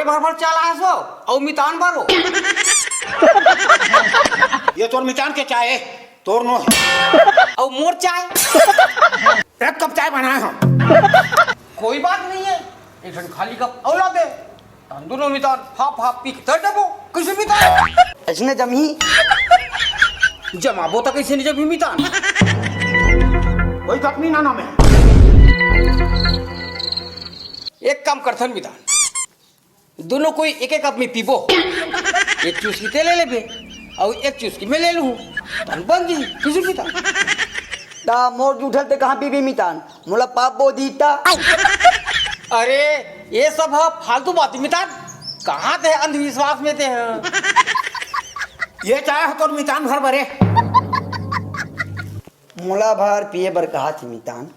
भर चला सो और मितान भरो ये तोर मितान के चाय है, तोर नो है। और मोर चाय एक कप चाय बनाए हम। कोई बात नहीं है, एक जन खाली कप औला दे दोनों मितान हाफ हाफ पी कर देबो किसी मितान इसने जमी जमाबो तो कैसे नहीं जब मितान कोई तकनी ना नाम है। एक काम करथन मितान दोनों कोई एक एक कप में पीबो एक चुस्की ते ले लेबे और एक चुस्की में ले लूं तन बन जी किसी मितान ता मोर जूठल ते कहाँ पीबी मितान मोला पाप बो दीता। अरे ये सब है फालतू बात मितान कहाँ थे अंधविश्वास में थे ये चाय है तोर मितान भर भरे। मोला भर पिए बर कहा थी मितान।